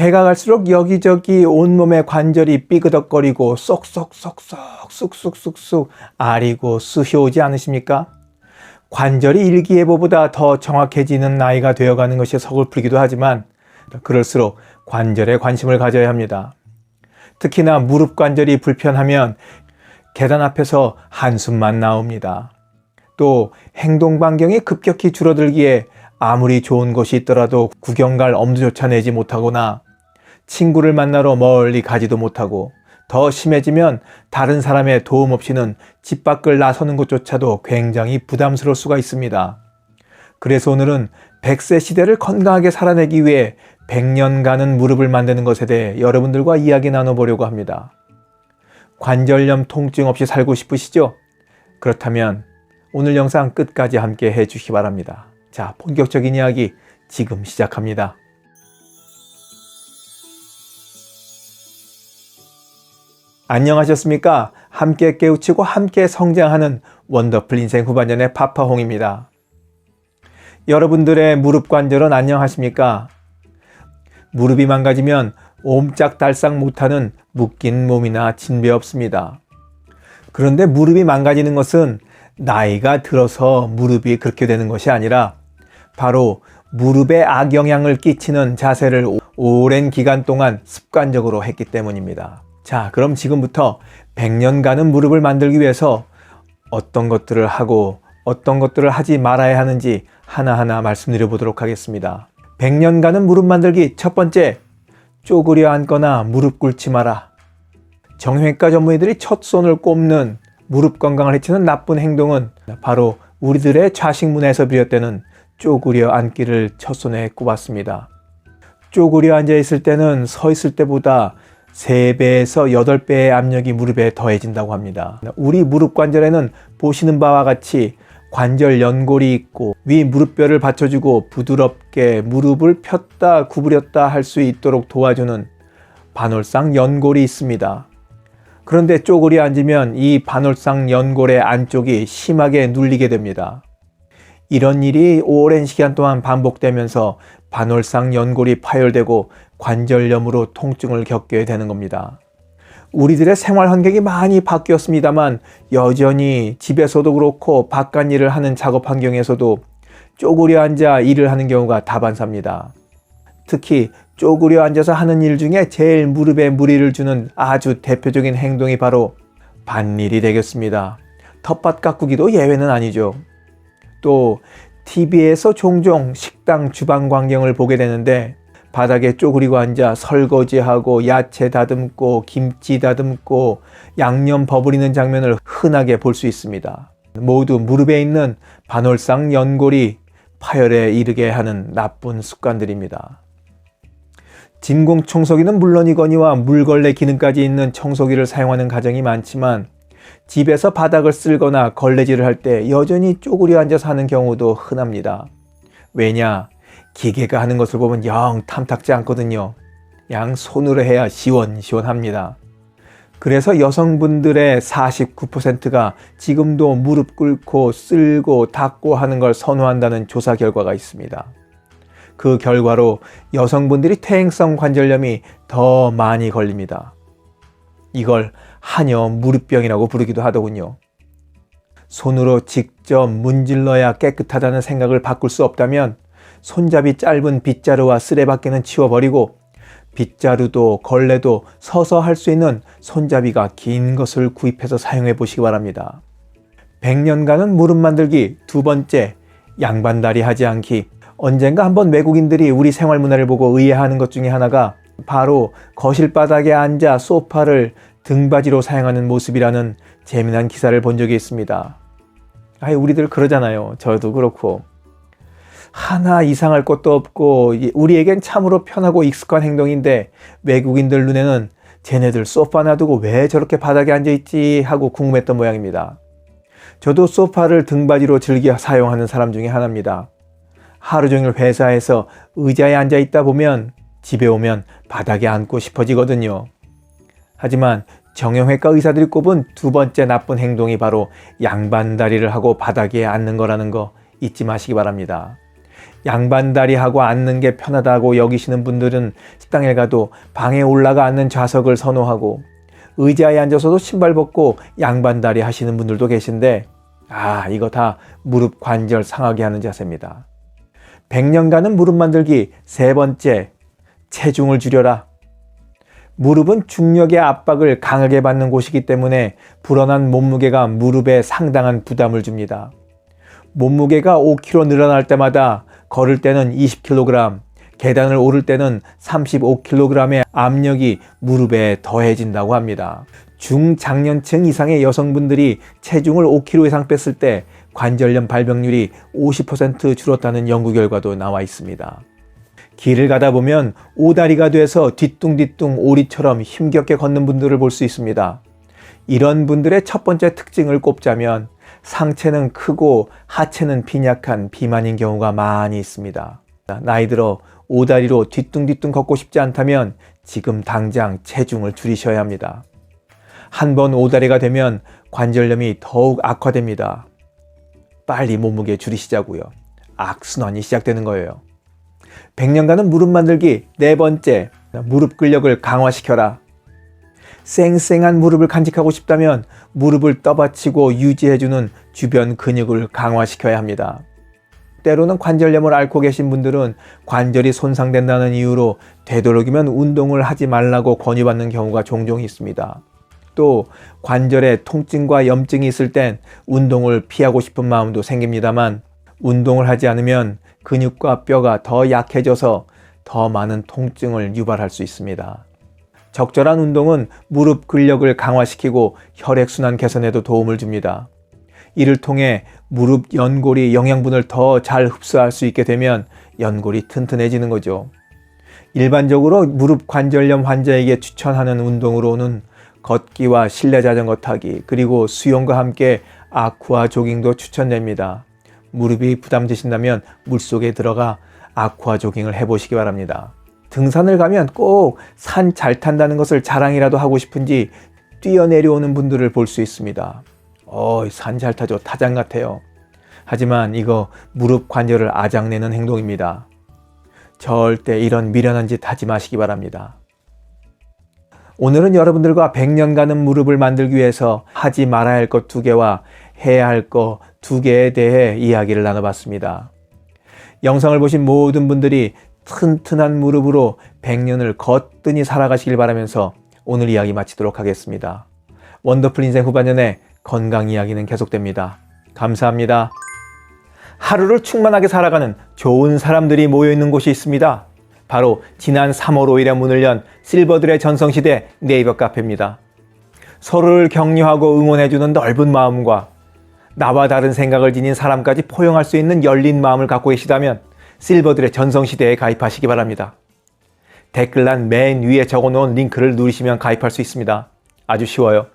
해가 갈수록 여기저기 온몸의 관절이 삐그덕거리고 쏙쏙쏙쏙 쑥쑥쑥쑥 아리고 쑤셔오지 않으십니까? 관절이 일기예보보다 더 정확해지는 나이가 되어가는 것이 서글프기도 하지만 그럴수록 관절에 관심을 가져야 합니다. 특히나 무릎 관절이 불편하면 계단 앞에서 한숨만 나옵니다. 또 행동 반경이 급격히 줄어들기에 아무리 좋은 곳이 있더라도 구경 갈 엄두조차 내지 못하거나 친구를 만나러 멀리 가지도 못하고 더 심해지면 다른 사람의 도움 없이는 집 밖을 나서는 것조차도 굉장히 부담스러울 수가 있습니다. 그래서 오늘은 100세 시대를 건강하게 살아내기 위해 100년간은 무릎을 만드는 것에 대해 여러분들과 이야기 나눠보려고 합니다. 관절염 통증 없이 살고 싶으시죠? 그렇다면 오늘 영상 끝까지 함께 해주시기 바랍니다. 자, 본격적인 이야기 지금 시작합니다. 안녕하셨습니까? 함께 깨우치고 함께 성장하는 원더풀 인생 후반전의 파파홍입니다. 여러분들의 무릎 관절은 안녕하십니까? 무릎이 망가지면 옴짝달싹 못하는 묶인 몸이나 진배 없습니다. 그런데 무릎이 망가지는 것은 나이가 들어서 무릎이 그렇게 되는 것이 아니라 바로 무릎에 악영향을 끼치는 자세를 오랜 기간 동안 습관적으로 했기 때문입니다. 자, 그럼 지금부터 100년간은 무릎을 만들기 위해서 어떤 것들을 하고 어떤 것들을 하지 말아야 하는지 하나하나 말씀드려 보도록 하겠습니다. 100년간은 무릎 만들기 첫 번째, 쪼그려 앉거나 무릎 꿇지 마라. 정형외과 전문의들이 첫 손을 꼽는 무릎 건강을 해치는 나쁜 행동은 바로 우리들의 좌식문에서 비롯되는 쪼그려 앉기를 첫 손에 꼽았습니다. 쪼그려 앉아 있을 때는 서 있을 때보다 3배에서 8배의 압력이 무릎에 더해진다고 합니다. 우리 무릎 관절에는 보시는 바와 같이 관절 연골이 있고 위 무릎뼈를 받쳐주고 부드럽게 무릎을 폈다 구부렸다 할 수 있도록 도와주는 반월상 연골이 있습니다. 그런데 쪼그려 앉으면 이 반월상 연골의 안쪽이 심하게 눌리게 됩니다. 이런 일이 오랜 시간 동안 반복되면서 반월상 연골이 파열되고 관절염으로 통증을 겪게 되는 겁니다. 우리들의 생활 환경이 많이 바뀌었습니다만 여전히 집에서도 그렇고 바깥 일을 하는 작업 환경에서도 쪼그려 앉아 일을 하는 경우가 다반사입니다. 특히 쪼그려 앉아서 하는 일 중에 제일 무릎에 무리를 주는 아주 대표적인 행동이 바로 밭일이 되겠습니다. 텃밭 가꾸기도 예외는 아니죠. 또 TV에서 종종 식당 주방 광경을 보게 되는데 바닥에 쪼그리고 앉아 설거지하고 야채 다듬고 김치 다듬고 양념 버무리는 장면을 흔하게 볼 수 있습니다. 모두 무릎에 있는 반월상 연골이 파열에 이르게 하는 나쁜 습관들입니다. 진공 청소기는 물론이거니와 물걸레 기능까지 있는 청소기를 사용하는 가정이 많지만 집에서 바닥을 쓸거나 걸레질을 할 때 여전히 쪼그려 앉아서 하는 경우도 흔합니다. 왜냐? 기계가 하는 것을 보면 영 탐탁지 않거든요. 그냥 손으로 해야 시원시원합니다. 그래서 여성분들의 49%가 지금도 무릎 꿇고 쓸고 닦고 하는 걸 선호한다는 조사 결과가 있습니다. 그 결과로 여성분들이 퇴행성 관절염이 더 많이 걸립니다. 이걸 한여 무릎병이라고 부르기도 하더군요. 손으로 직접 문질러야 깨끗하다는 생각을 바꿀 수 없다면 손잡이 짧은 빗자루와 쓰레받개는 치워버리고 빗자루도 걸레도 서서 할 수 있는 손잡이가 긴 것을 구입해서 사용해 보시기 바랍니다. 100년간은 무릎 만들기 두 번째, 양반다리 하지 않기. 언젠가 한번 외국인들이 우리 생활 문화를 보고 의아해하는 것 중에 하나가 바로 거실 바닥에 앉아 소파를 등받이로 사용하는 모습이라는 재미난 기사를 본 적이 있습니다. 우리들 그러잖아요. 저도 그렇고. 하나 이상할 것도 없고 우리에겐 참으로 편하고 익숙한 행동인데 외국인들 눈에는 쟤네들 소파 놔두고 왜 저렇게 바닥에 앉아있지 하고 궁금했던 모양입니다. 저도 소파를 등받이로 즐겨 사용하는 사람 중에 하나입니다. 하루 종일 회사에서 의자에 앉아있다 보면 집에 오면 바닥에 앉고 싶어지거든요. 하지만 정형외과 의사들이 꼽은 두 번째 나쁜 행동이 바로 양반다리를 하고 바닥에 앉는 거라는 거 잊지 마시기 바랍니다. 양반다리하고 앉는 게 편하다고 여기시는 분들은 식당에 가도 방에 올라가 앉는 좌석을 선호하고 의자에 앉아서도 신발 벗고 양반다리 하시는 분들도 계신데 이거 다 무릎 관절 상하게 하는 자세입니다. 100년간은 무릎 만들기. 세 번째, 체중을 줄여라. 무릎은 중력의 압박을 강하게 받는 곳이기 때문에 불어난 몸무게가 무릎에 상당한 부담을 줍니다. 몸무게가 5kg 늘어날 때마다 걸을 때는 20kg, 계단을 오를 때는 35kg의 압력이 무릎에 더해진다고 합니다. 중장년층 이상의 여성분들이 체중을 5kg 이상 뺐을 때 관절염 발병률이 50% 줄었다는 연구 결과도 나와 있습니다. 길을 가다 보면 오다리가 돼서 뒤뚱뒤뚱 오리처럼 힘겹게 걷는 분들을 볼 수 있습니다. 이런 분들의 첫 번째 특징을 꼽자면 상체는 크고 하체는 빈약한 비만인 경우가 많이 있습니다. 나이 들어 오다리로 뒤뚱뒤뚱 걷고 싶지 않다면 지금 당장 체중을 줄이셔야 합니다. 한번 오다리가 되면 관절염이 더욱 악화됩니다. 빨리 몸무게 줄이시자고요. 악순환이 시작되는 거예요. 100년간은 무릎 만들기. 네 번째, 무릎 근력을 강화시켜라. 쌩쌩한 무릎을 간직하고 싶다면 무릎을 떠받치고 유지해주는 주변 근육을 강화시켜야 합니다. 때로는 관절염을 앓고 계신 분들은 관절이 손상된다는 이유로 되도록이면 운동을 하지 말라고 권유받는 경우가 종종 있습니다. 또 관절에 통증과 염증이 있을 땐 운동을 피하고 싶은 마음도 생깁니다만 운동을 하지 않으면 근육과 뼈가 더 약해져서 더 많은 통증을 유발할 수 있습니다. 적절한 운동은 무릎 근력을 강화시키고 혈액순환 개선에도 도움을 줍니다. 이를 통해 무릎 연골이 영양분을 더 잘 흡수할 수 있게 되면 연골이 튼튼해지는 거죠. 일반적으로 무릎 관절염 환자에게 추천하는 운동으로는 걷기와 실내 자전거 타기, 그리고 수영과 함께 아쿠아 조깅도 추천됩니다. 무릎이 부담되신다면 물속에 들어가 아쿠아 조깅을 해보시기 바랍니다. 등산을 가면 꼭 산 잘 탄다는 것을 자랑이라도 하고 싶은지 뛰어내려오는 분들을 볼 수 있습니다. 산 잘 타죠. 타장 같아요. 하지만 이거 무릎 관절을 아작내는 행동입니다. 절대 이런 미련한 짓 하지 마시기 바랍니다. 오늘은 여러분들과 100년간은 무릎을 만들기 위해서 하지 말아야 할 것 2개와 해야 할 것 2개에 대해 이야기를 나눠봤습니다. 영상을 보신 모든 분들이 튼튼한 무릎으로 100년을 거뜬히 살아가시길 바라면서 오늘 이야기 마치도록 하겠습니다. 원더풀 인생 후반년에 건강 이야기는 계속됩니다. 감사합니다. 하루를 충만하게 살아가는 좋은 사람들이 모여있는 곳이 있습니다. 바로 지난 3월 5일에 문을 연 실버들의 전성시대 네이버 카페입니다. 서로를 격려하고 응원해주는 넓은 마음과 나와 다른 생각을 지닌 사람까지 포용할 수 있는 열린 마음을 갖고 계시다면 실버들의 전성시대에 가입하시기 바랍니다. 댓글란 맨 위에 적어놓은 링크를 누르시면 가입할 수 있습니다. 아주 쉬워요.